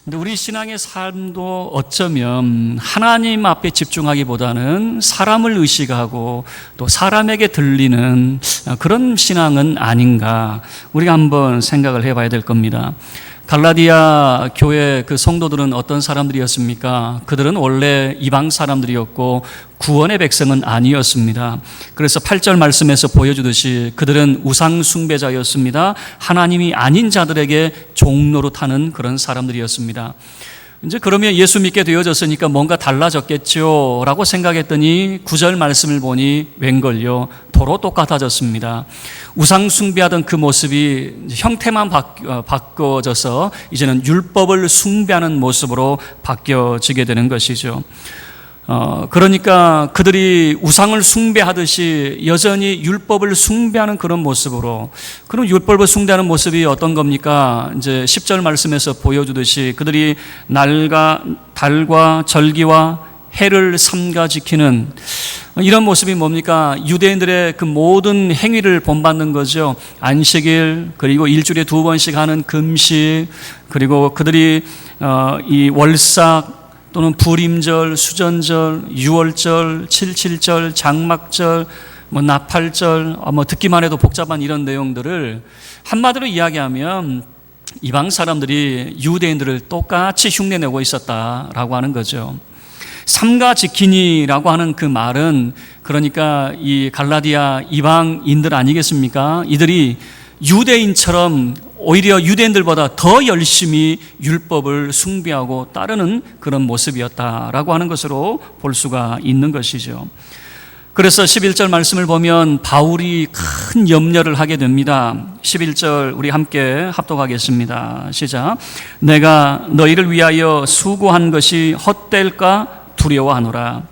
근데 우리 신앙의 삶도 어쩌면 하나님 앞에 집중하기보다는 사람을 의식하고 또 사람에게 들리는 그런 신앙은 아닌가, 우리가 한번 생각을 해봐야 될 겁니다. 갈라디아 교회 그 성도들은 어떤 사람들이었습니까? 그들은 원래 이방 사람들이었고 구원의 백성은 아니었습니다. 그래서 8절 말씀에서 보여주듯이 그들은 우상 숭배자였습니다. 하나님이 아닌 자들에게 종노릇하는 그런 사람들이었습니다. 이제 그러면 예수 믿게 되어졌으니까 뭔가 달라졌겠죠 라고 생각했더니 9절 말씀을 보니 웬걸요, 도로 똑같아졌습니다. 우상 숭배하던 그 모습이 형태만 바꿔져서 이제는 율법을 숭배하는 모습으로 바뀌어지게 되는 것이죠. 그러니까 그들이 우상을 숭배하듯이 여전히 율법을 숭배하는 그런 모습으로, 그럼 율법을 숭배하는 모습이 어떤 겁니까? 이제 10절 말씀에서 보여주듯이 그들이 달과 절기와 해를 삼가 지키는 이런 모습이 뭡니까? 유대인들의 그 모든 행위를 본받는 거죠. 안식일, 그리고 일주일에 2번씩 하는 금식, 그리고 그들이 이 월삭 또는 불임절, 수전절, 유월절, 칠칠절, 장막절, 나팔절, 듣기만 해도 복잡한 이런 내용들을 한마디로 이야기하면 이방 사람들이 유대인들을 똑같이 흉내내고 있었다라고 하는 거죠. 삼가 지키니라고 하는 그 말은 그러니까 이 갈라디아 이방인들 아니겠습니까? 이들이 유대인처럼 오히려 유대인들보다 더 열심히 율법을 숭배하고 따르는 그런 모습이었다라고 하는 것으로 볼 수가 있는 것이죠. 그래서 11절 말씀을 보면 바울이 큰 염려를 하게 됩니다. 11절 우리 함께 합독하겠습니다. 시작. 내가 너희를 위하여 수고한 것이 헛될까 두려워하노라.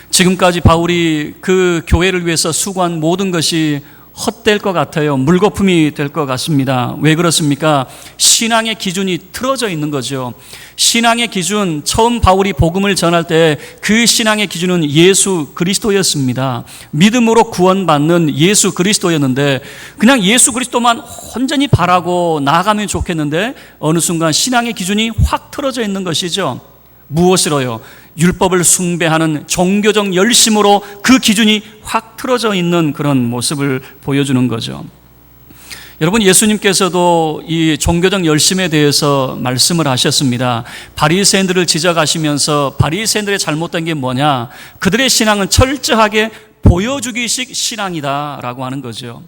지금까지 바울이 그 교회를 위해서 수고한 모든 것이 헛될 것 같아요. 물거품이 될 것 같습니다. 왜 그렇습니까? 신앙의 기준이 틀어져 있는 거죠. 신앙의 기준, 처음 바울이 복음을 전할 때 그 신앙의 기준은 예수 그리스도였습니다. 믿음으로 구원받는 예수 그리스도였는데 그냥 예수 그리스도만 온전히 바라고 나아가면 좋겠는데 어느 순간 신앙의 기준이 확 틀어져 있는 것이죠. 무엇으로요? 율법을 숭배하는 종교적 열심으로 그 기준이 확 틀어져 있는 그런 모습을 보여주는 거죠. 여러분, 예수님께서도 이 종교적 열심에 대해서 말씀을 하셨습니다. 바리새인들을 지적하시면서 바리새인들의 잘못된 게 뭐냐? 그들의 신앙은 철저하게 보여주기식 신앙이다라고 하는 거죠.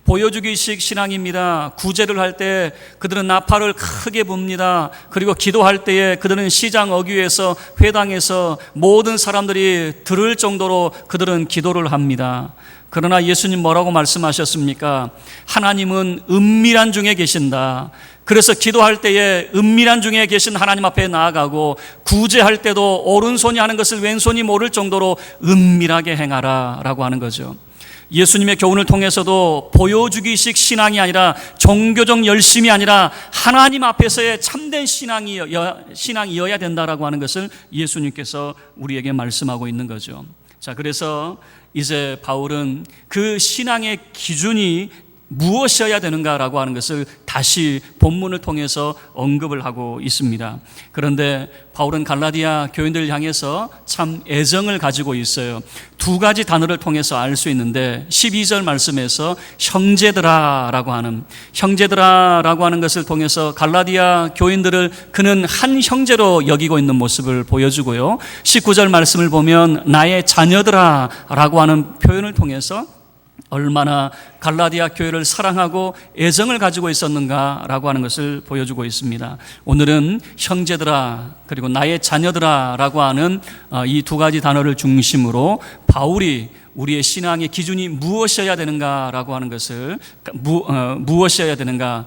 보여주기식 신앙입니다. 구제를 할 때 그들은 나팔을 크게 붑니다. 그리고 기도할 때에 그들은 시장 어귀에서 회당에서 모든 사람들이 들을 정도로 그들은 기도를 합니다. 그러나 예수님 뭐라고 말씀하셨습니까? 하나님은 은밀한 중에 계신다. 그래서 기도할 때에 은밀한 중에 계신 하나님 앞에 나아가고 구제할 때도 오른손이 하는 것을 왼손이 모를 정도로 은밀하게 행하라 라고 하는 거죠. 예수님의 교훈을 통해서도 보여주기식 신앙이 아니라 종교적 열심이 아니라 하나님 앞에서의 참된 신앙이어야 된다라고 하는 것을 예수님께서 우리에게 말씀하고 있는 거죠. 자, 그래서 이제 바울은 그 신앙의 기준이 무엇이어야 되는가라고 하는 것을 다시 본문을 통해서 언급을 하고 있습니다. 그런데 바울은 갈라디아 교인들을 향해서 참 애정을 가지고 있어요. 두 가지 단어를 통해서 알 수 있는데 12절 말씀에서 형제들아라고 하는 것을 통해서 갈라디아 교인들을 그는 한 형제로 여기고 있는 모습을 보여주고요. 19절 말씀을 보면 나의 자녀들아라고 하는 표현을 통해서 얼마나 갈라디아 교회를 사랑하고 애정을 가지고 있었는가라고 하는 것을 보여주고 있습니다. 오늘은 형제들아 그리고 나의 자녀들아라고 하는 이 두 가지 단어를 중심으로 바울이 우리의 신앙의 기준이 무엇이어야 되는가라고 하는 것을 무엇이어야 되는가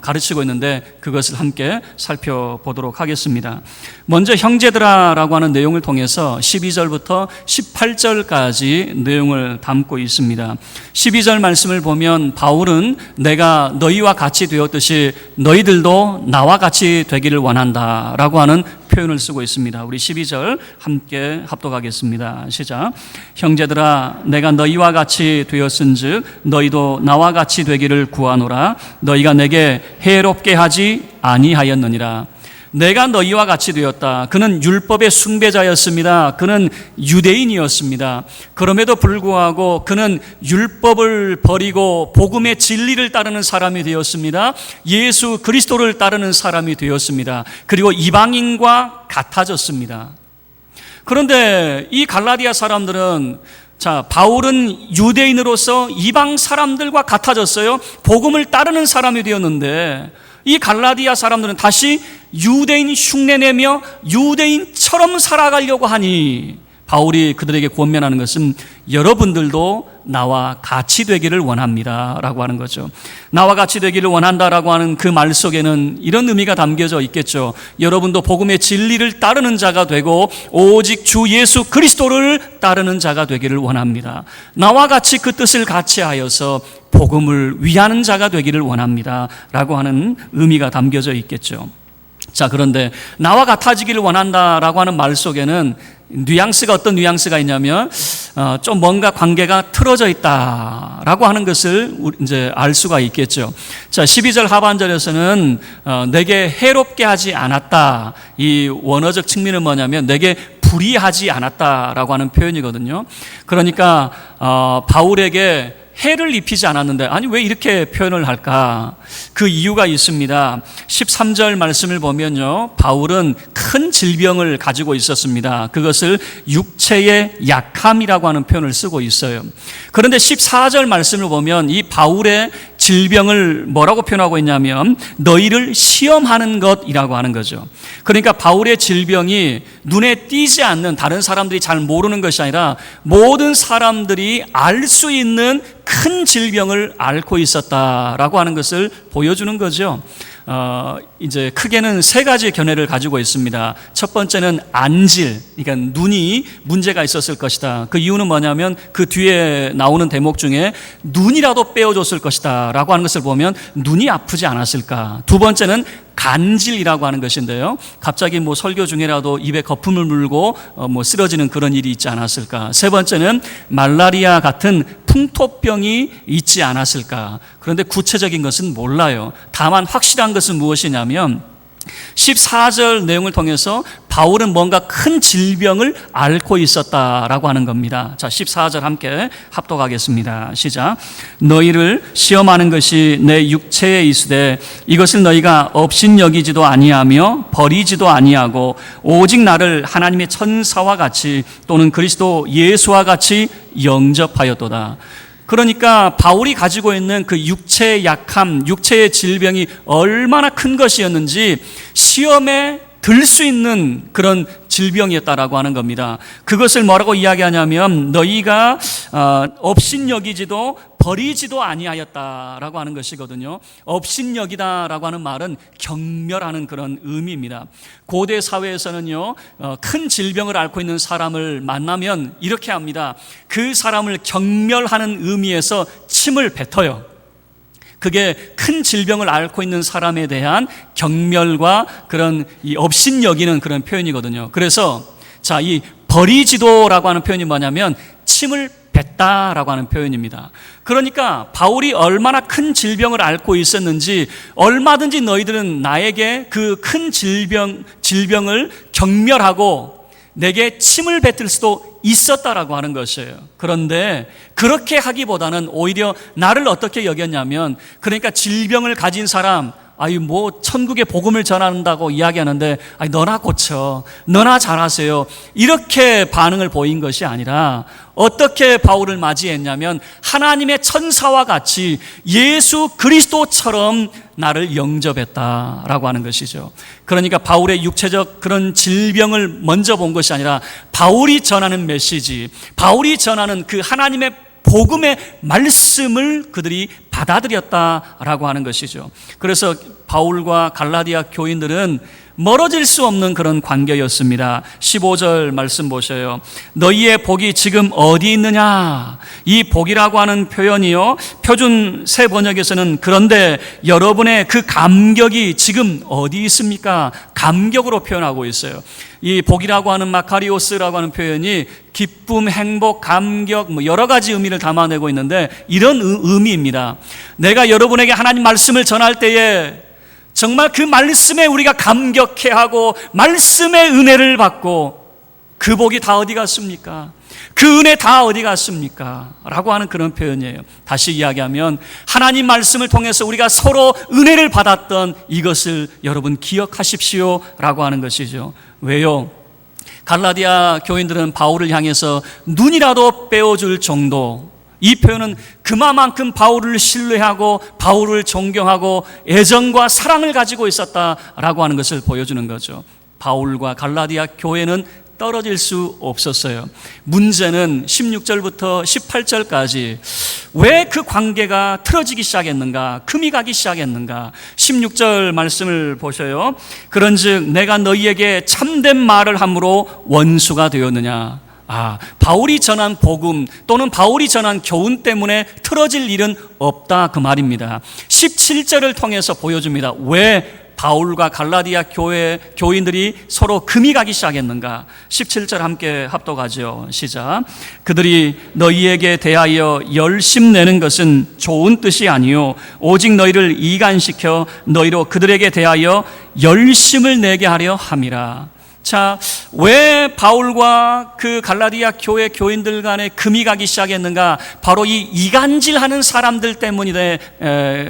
가르치고 있는데 그것을 함께 살펴보도록 하겠습니다. 먼저 형제들아라고 하는 내용을 통해서 12절부터 18절까지 내용을 담고 있습니다. 12절 말씀을 보면 바울은 내가 너희와 같이 되었듯이 너희들도 나와 같이 되기를 원한다라고 하는 표현을 쓰고 있습니다. 우리 12절 함께 합독하겠습니다. 시작. 형제들아 내가 너희와 같이 되었은즉 너희도 나와 같이 되기를 구하노라. 너희가 내게 해롭게 하지 아니하였느니라. 내가 너희와 같이 되었다. 그는 율법의 숭배자였습니다. 그는 유대인이었습니다. 그럼에도 불구하고 그는 율법을 버리고 복음의 진리를 따르는 사람이 되었습니다. 예수 그리스도를 따르는 사람이 되었습니다. 그리고 이방인과 같아졌습니다. 그런데 이 갈라디아 사람들은, 자, 바울은 유대인으로서 이방 사람들과 같아졌어요. 복음을 따르는 사람이 되었는데, 이 갈라디아 사람들은 다시 유대인 흉내내며 유대인처럼 살아가려고 하니, 바울이 그들에게 권면하는 것은 여러분들도 나와 같이 되기를 원합니다 라고 하는 거죠. 나와 같이 되기를 원한다라고 하는 그 말 속에는 이런 의미가 담겨져 있겠죠. 여러분도 복음의 진리를 따르는 자가 되고 오직 주 예수 그리스도를 따르는 자가 되기를 원합니다. 나와 같이 그 뜻을 같이 하여서 복음을 위하는 자가 되기를 원합니다 라고 하는 의미가 담겨져 있겠죠. 자, 그런데 나와 같아지기를 원한다라고 하는 말 속에는 뉘앙스가, 어떤 뉘앙스가 있냐면 좀 뭔가 관계가 틀어져 있다라고 하는 것을 이제 알 수가 있겠죠. 자, 12절 하반절에서는 내게 해롭게 하지 않았다. 이 원어적 측면은 뭐냐면 내게 불의하지 않았다라고 하는 표현이거든요. 그러니까 바울에게 해를 입히지 않았는데, 아니 왜 이렇게 표현을 할까? 그 이유가 있습니다. 13절 말씀을 보면요, 바울은 큰 질병을 가지고 있었습니다. 그것을 육체의 약함이라고 하는 표현을 쓰고 있어요. 그런데 14절 말씀을 보면 이 바울의 질병을 뭐라고 표현하고 있냐면 너희를 시험하는 것이라고 하는 거죠. 그러니까 바울의 질병이 눈에 띄지 않는, 다른 사람들이 잘 모르는 것이 아니라 모든 사람들이 알 수 있는 큰 질병을 앓고 있었다라고 하는 것을 보여주는 거죠. 이제 크게는 세 가지 견해를 가지고 있습니다. 첫 번째는 안질, 그러니까 눈이 문제가 있었을 것이다. 그 이유는 뭐냐면 그 뒤에 나오는 대목 중에 눈이라도 빼어줬을 것이다 라고 하는 것을 보면 눈이 아프지 않았을까. 두 번째는 간질이라고 하는 것인데요, 갑자기 뭐 설교 중에라도 입에 거품을 물고 뭐 쓰러지는 그런 일이 있지 않았을까. 세 번째는 말라리아 같은 풍토병이 있지 않았을까. 그런데 구체적인 것은 몰라요. 다만 확실한 것은 무엇이냐면 14절 내용을 통해서 바울은 뭔가 큰 질병을 앓고 있었다라고 하는 겁니다. 자, 14절 함께 합독하겠습니다. 시작. 너희를 시험하는 것이 내 육체에 있으되 이것을 너희가 업신여기지도 아니하며 버리지도 아니하고 오직 나를 하나님의 천사와 같이 또는 그리스도 예수와 같이 영접하였도다. 그러니까 바울이 가지고 있는 그 육체의 약함, 육체의 질병이 얼마나 큰 것이었는지 시험에 들 수 있는 그런 질병이었다라고 하는 겁니다. 그것을 뭐라고 이야기하냐면 너희가 업신여기지도 버리지도 아니하였다라고 하는 것이거든요. 업신여기다라고 하는 말은 경멸하는 그런 의미입니다. 고대 사회에서는요, 큰 질병을 앓고 있는 사람을 만나면 이렇게 합니다. 그 사람을 경멸하는 의미에서 침을 뱉어요. 그게 큰 질병을 앓고 있는 사람에 대한 경멸과 그런 이 업신여기는 그런 표현이거든요. 그래서 자, 이 버리지도라고 하는 표현이 뭐냐면 침을 뱉다라고 하는 표현입니다. 그러니까 바울이 얼마나 큰 질병을 앓고 있었는지 얼마든지 너희들은 나에게 그 큰 질병을 경멸하고 내게 침을 뱉을 수도 있었다라고 하는 것이에요. 그런데 그렇게 하기보다는 오히려 나를 어떻게 여겼냐면, 그러니까 질병을 가진 사람, 아유 뭐 천국의 복음을 전한다고 이야기하는데 아니 너나 고쳐, 너나 잘하세요, 이렇게 반응을 보인 것이 아니라 어떻게 바울을 맞이했냐면 하나님의 천사와 같이 예수 그리스도처럼 나를 영접했다라고 하는 것이죠. 그러니까 바울의 육체적 그런 질병을 먼저 본 것이 아니라 바울이 전하는 메시지, 바울이 전하는 그 하나님의 복음의 말씀을 그들이 받아들였다라고 하는 것이죠. 그래서 바울과 갈라디아 교인들은 멀어질 수 없는 그런 관계였습니다. 15절 말씀 보셔요. 너희의 복이 지금 어디 있느냐. 이 복이라고 하는 표현이요, 표준 새 번역에서는 그런데 여러분의 그 감격이 지금 어디 있습니까? 감격으로 표현하고 있어요. 이 복이라고 하는 마카리오스라고 하는 표현이 기쁨, 행복, 감격, 뭐 여러 가지 의미를 담아내고 있는데 이런 의미입니다. 내가 여러분에게 하나님 말씀을 전할 때에 정말 그 말씀에 우리가 감격해하고 말씀의 은혜를 받고 그 복이 다 어디 갔습니까? 그 은혜 다 어디 갔습니까? 라고 하는 그런 표현이에요. 다시 이야기하면 하나님 말씀을 통해서 우리가 서로 은혜를 받았던 이것을 여러분 기억하십시오 라고 하는 것이죠. 왜요? 갈라디아 교인들은 바울을 향해서 눈이라도 빼어줄 정도, 이 표현은 그만큼 바울을 신뢰하고 바울을 존경하고 애정과 사랑을 가지고 있었다라고 하는 것을 보여주는 거죠. 바울과 갈라디아 교회는 떨어질 수 없었어요. 문제는 16절부터 18절까지 왜 그 관계가 틀어지기 시작했는가, 금이 가기 시작했는가. 16절 말씀을 보셔요. 그런즉 내가 너희에게 참된 말을 함으로 원수가 되었느냐. 바울이 전한 복음 또는 바울이 전한 교훈 때문에 틀어질 일은 없다, 그 말입니다. 17절을 통해서 보여줍니다. 왜 바울과 갈라디아 교인들이 서로 금이 가기 시작했는가. 17절 함께 합독하죠. 시작. 그들이 너희에게 대하여 열심내는 것은 좋은 뜻이 아니요 오직 너희를 이간시켜 너희로 그들에게 대하여 열심을 내게 하려 함이라. 자, 왜 바울과 그 갈라디아 교회 교인들 간에 금이 가기 시작했는가? 바로 이 이간질하는 사람들 때문에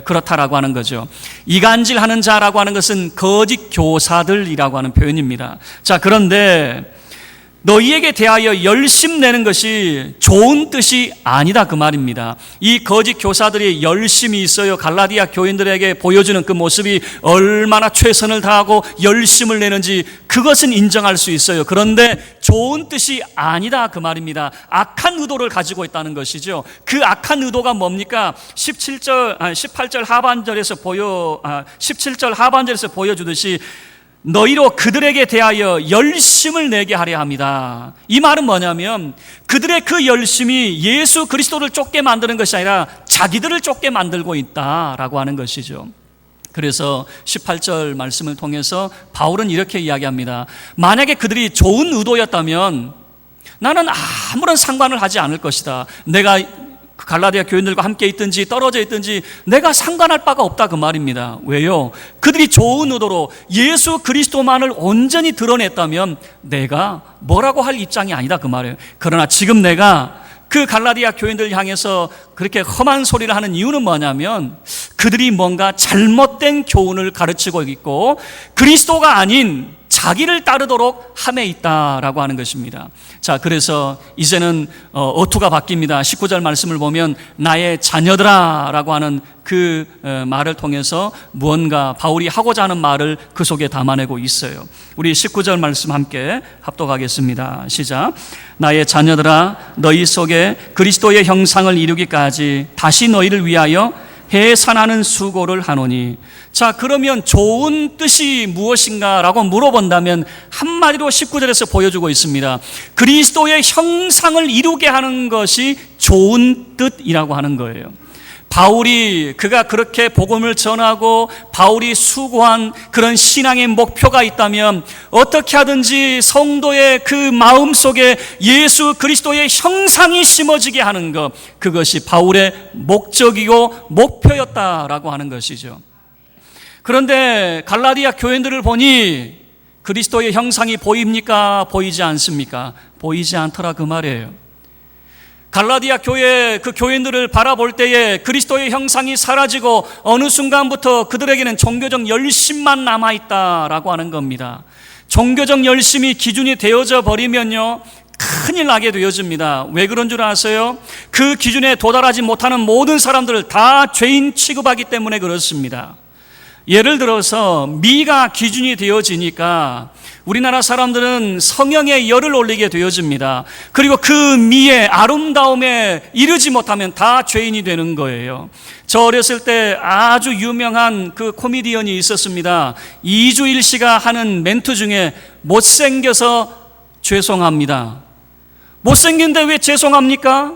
그렇다라고 하는 거죠. 이간질하는 자라고 하는 것은 거짓 교사들이라고 하는 표현입니다. 자, 그런데 너희에게 대하여 열심내는 것이 좋은 뜻이 아니다, 그 말입니다. 이 거짓 교사들이 열심이 있어요. 갈라디아 교인들에게 보여주는 그 모습이 얼마나 최선을 다하고 열심을 내는지 그것은 인정할 수 있어요. 그런데 좋은 뜻이 아니다, 그 말입니다. 악한 의도를 가지고 있다는 것이죠. 그 악한 의도가 뭡니까? 18절 하반절에서 17절 하반절에서 보여주듯이 너희로 그들에게 대하여 열심을 내게 하려 합니다. 이 말은 뭐냐면 그들의 그 열심이 예수 그리스도를 쫓게 만드는 것이 아니라 자기들을 쫓게 만들고 있다라고 하는 것이죠. 그래서 18절 말씀을 통해서 바울은 이렇게 이야기합니다. 만약에 그들이 좋은 의도였다면 나는 아무런 상관을 하지 않을 것이다. 내가 갈라디아 교인들과 함께 있든지 떨어져 있든지 내가 상관할 바가 없다, 그 말입니다. 왜요? 그들이 좋은 의도로 예수 그리스도만을 온전히 드러냈다면 내가 뭐라고 할 입장이 아니다, 그 말이에요. 그러나 지금 내가 그 갈라디아 교인들 향해서 그렇게 험한 소리를 하는 이유는 뭐냐면 그들이 뭔가 잘못된 교훈을 가르치고 있고 그리스도가 아닌 자기를 따르도록 함에 있다라고 하는 것입니다. 자, 그래서 이제는 어투가 바뀝니다. 19절 말씀을 보면 나의 자녀들아 라고 하는 그 말을 통해서 무언가 바울이 하고자 하는 말을 그 속에 담아내고 있어요. 우리 19절 말씀 함께 합독하겠습니다. 시작. 나의 자녀들아 너희 속에 그리스도의 형상을 이루기까지 다시 너희를 위하여 해산하는 수고를 하노니. 자, 그러면 좋은 뜻이 무엇인가 라고 물어본다면 한마디로 19절에서 보여주고 있습니다. 그리스도의 형상을 이루게 하는 것이 좋은 뜻이라고 하는 거예요. 바울이 그가 그렇게 복음을 전하고 바울이 수고한 그런 신앙의 목표가 있다면 어떻게 하든지 성도의 그 마음속에 예수 그리스도의 형상이 심어지게 하는 것, 그것이 바울의 목적이고 목표였다라고 하는 것이죠. 그런데 갈라디아 교인들을 보니 그리스도의 형상이 보입니까? 보이지 않습니까? 보이지 않더라, 그 말이에요. 갈라디아 교회 그 교인들을 바라볼 때에 그리스도의 형상이 사라지고 어느 순간부터 그들에게는 종교적 열심만 남아있다라고 하는 겁니다. 종교적 열심이 기준이 되어져 버리면요 큰일 나게 되어집니다. 왜 그런 줄 아세요? 그 기준에 도달하지 못하는 모든 사람들을 다 죄인 취급하기 때문에 그렇습니다. 예를 들어서 미가 기준이 되어지니까 우리나라 사람들은 성형에 열을 올리게 되어집니다. 그리고 그 미의 아름다움에 이르지 못하면 다 죄인이 되는 거예요. 저 어렸을 때 아주 유명한 그 코미디언이 있었습니다. 이주일 씨가 하는 멘트 중에 못생겨서 죄송합니다. 못생긴데 왜 죄송합니까?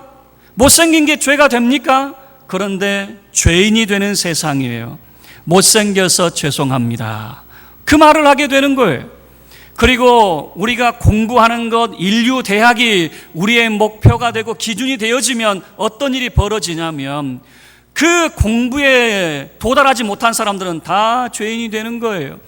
못생긴 게 죄가 됩니까? 그런데 죄인이 되는 세상이에요. 못생겨서 죄송합니다. 그 말을 하게 되는 거예요. 그리고 우리가 공부하는 것, 인류 대학이 우리의 목표가 되고 기준이 되어지면 어떤 일이 벌어지냐면 그 공부에 도달하지 못한 사람들은 다 죄인이 되는 거예요.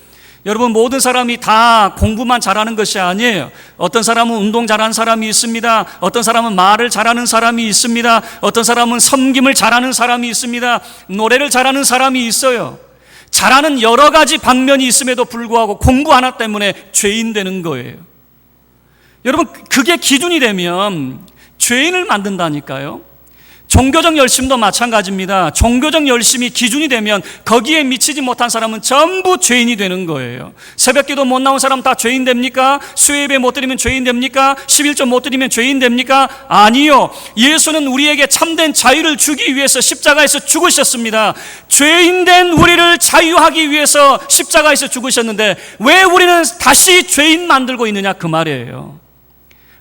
여러분, 모든 사람이 다 공부만 잘하는 것이 아니에요. 어떤 사람은 운동 잘하는 사람이 있습니다. 어떤 사람은 말을 잘하는 사람이 있습니다. 어떤 사람은 섬김을 잘하는 사람이 있습니다. 노래를 잘하는 사람이 있어요. 잘하는 여러 가지 방면이 있음에도 불구하고 공부 하나 때문에 죄인 되는 거예요. 여러분, 그게 기준이 되면 죄인을 만든다니까요. 종교적 열심도 마찬가지입니다. 종교적 열심이 기준이 되면 거기에 미치지 못한 사람은 전부 죄인이 되는 거예요. 새벽기도 못 나온 사람 다 죄인 됩니까? 수요예배 못 드리면 죄인 됩니까? 11조 못 드리면 죄인 됩니까? 아니요. 예수는 우리에게 참된 자유를 주기 위해서 십자가에서 죽으셨습니다. 죄인 된 우리를 자유하기 위해서 십자가에서 죽으셨는데 왜 우리는 다시 죄인 만들고 있느냐, 그 말이에요.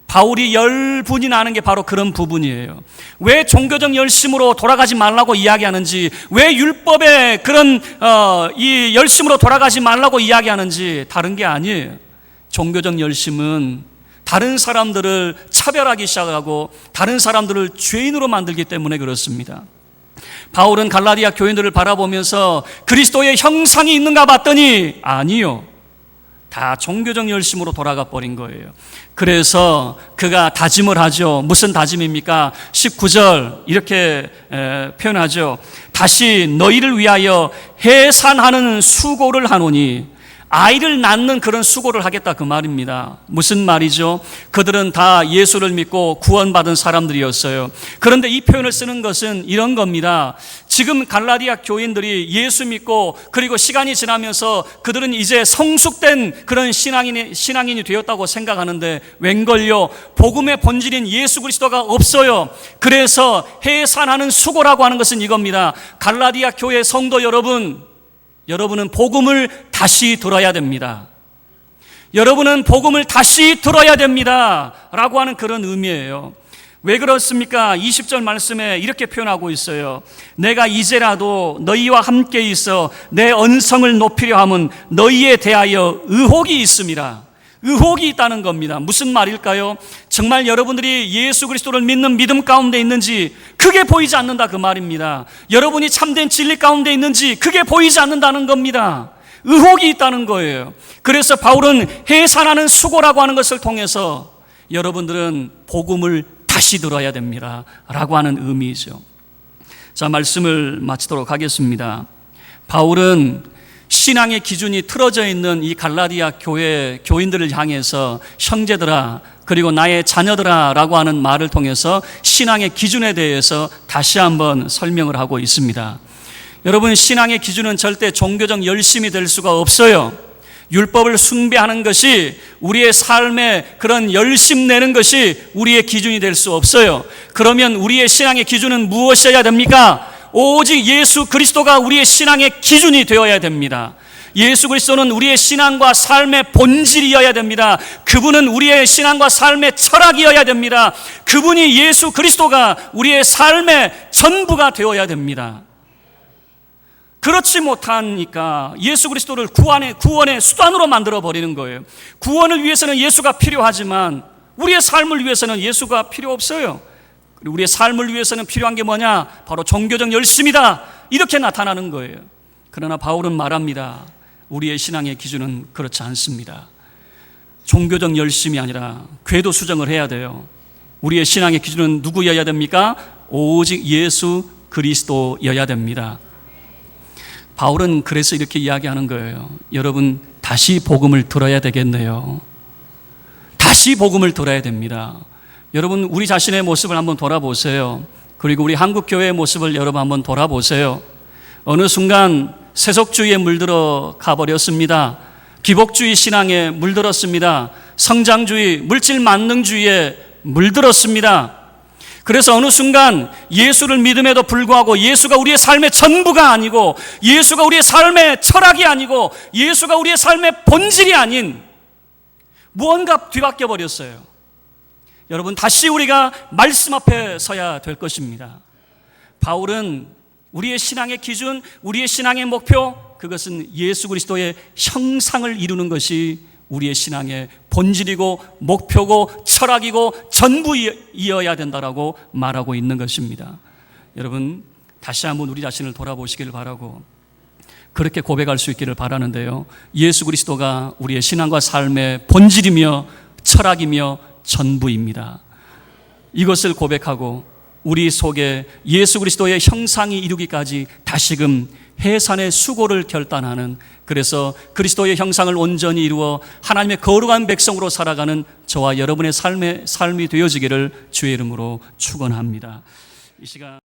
바울이 열분이 나는 게 바로 그런 부분이에요. 왜 종교적 열심으로 돌아가지 말라고 이야기하는지, 왜 율법의 그런 이 열심으로 돌아가지 말라고 이야기하는지 다른 게 아니에요. 종교적 열심은 다른 사람들을 차별하기 시작하고 다른 사람들을 죄인으로 만들기 때문에 그렇습니다. 바울은 갈라디아 교인들을 바라보면서 그리스도의 형상이 있는가 봤더니 아니요, 다 종교적 열심으로 돌아가 버린 거예요. 그래서 그가 다짐을 하죠. 무슨 다짐입니까? 19절 이렇게 표현하죠. 다시 너희를 위하여 해산하는 수고를 하노니, 아이를 낳는 그런 수고를 하겠다, 그 말입니다. 무슨 말이죠? 그들은 다 예수를 믿고 구원받은 사람들이었어요. 그런데 이 표현을 쓰는 것은 이런 겁니다. 지금 갈라디아 교인들이 예수 믿고 그리고 시간이 지나면서 그들은 이제 성숙된 그런 신앙인이 되었다고 생각하는데 웬걸요, 복음의 본질인 예수 그리스도가 없어요. 그래서 해산하는 수고라고 하는 것은 이겁니다. 갈라디아 교회 성도 여러분은 복음을 다시 들어야 됩니다. 여러분은 복음을 다시 들어야 됩니다 라고 하는 그런 의미예요. 왜 그렇습니까? 20절 말씀에 이렇게 표현하고 있어요. 내가 이제라도 너희와 함께 있어 내 언성을 높이려 함은 너희에 대하여 의혹이 있음이라. 의혹이 있다는 겁니다. 무슨 말일까요? 정말 여러분들이 예수 그리스도를 믿는 믿음 가운데 있는지 그게 보이지 않는다, 그 말입니다. 여러분이 참된 진리 가운데 있는지 그게 보이지 않는다는 겁니다. 의혹이 있다는 거예요. 그래서 바울은 해산하는 수고라고 하는 것을 통해서 여러분들은 복음을 다시 들어야 됩니다 라고 하는 의미이죠. 자, 말씀을 마치도록 하겠습니다. 바울은 신앙의 기준이 틀어져 있는 이 갈라디아 교회 교인들을 향해서 형제들아 그리고 나의 자녀들아 라고 하는 말을 통해서 신앙의 기준에 대해서 다시 한번 설명을 하고 있습니다. 여러분, 신앙의 기준은 절대 종교적 열심이 될 수가 없어요. 율법을 숭배하는 것이, 우리의 삶에 그런 열심 내는 것이 우리의 기준이 될 수 없어요. 그러면 우리의 신앙의 기준은 무엇이어야 됩니까? 오직 예수 그리스도가 우리의 신앙의 기준이 되어야 됩니다. 예수 그리스도는 우리의 신앙과 삶의 본질이어야 됩니다. 그분은 우리의 신앙과 삶의 철학이어야 됩니다. 그분이, 예수 그리스도가 우리의 삶의 전부가 되어야 됩니다. 그렇지 못하니까 예수 그리스도를 구원의 수단으로 만들어버리는 거예요. 구원을 위해서는 예수가 필요하지만 우리의 삶을 위해서는 예수가 필요 없어요. 우리의 삶을 위해서는 필요한 게 뭐냐? 바로 종교적 열심이다, 이렇게 나타나는 거예요. 그러나 바울은 말합니다. 우리의 신앙의 기준은 그렇지 않습니다. 종교적 열심이 아니라 궤도 수정을 해야 돼요. 우리의 신앙의 기준은 누구여야 됩니까? 오직 예수 그리스도여야 됩니다. 바울은 그래서 이렇게 이야기하는 거예요. 여러분, 다시 복음을 들어야 되겠네요. 다시 복음을 들어야 됩니다. 여러분, 우리 자신의 모습을 한번 돌아보세요. 그리고 우리 한국교회의 모습을 여러분 한번 돌아보세요. 어느 순간 세속주의에 물들어 가버렸습니다. 기복주의 신앙에 물들었습니다. 성장주의, 물질 만능주의에 물들었습니다. 그래서 어느 순간 예수를 믿음에도 불구하고 예수가 우리의 삶의 전부가 아니고, 예수가 우리의 삶의 철학이 아니고, 예수가 우리의 삶의 본질이 아닌 무언가 뒤바뀌어 버렸어요. 여러분, 다시 우리가 말씀 앞에 서야 될 것입니다. 바울은 우리의 신앙의 기준, 우리의 신앙의 목표, 그것은 예수 그리스도의 형상을 이루는 것이 우리의 신앙의 본질이고 목표고 철학이고 전부이어야 된다라고 말하고 있는 것입니다. 여러분, 다시 한번 우리 자신을 돌아보시길 바라고 그렇게 고백할 수 있기를 바라는데요. 예수 그리스도가 우리의 신앙과 삶의 본질이며 철학이며 전부입니다. 이것을 고백하고 우리 속에 예수 그리스도의 형상이 이루기까지 다시금 해산의 수고를 결단하는, 그래서 그리스도의 형상을 온전히 이루어 하나님의 거룩한 백성으로 살아가는 저와 여러분의 삶이 되어지기를 주의 이름으로 축원합니다. 이 시간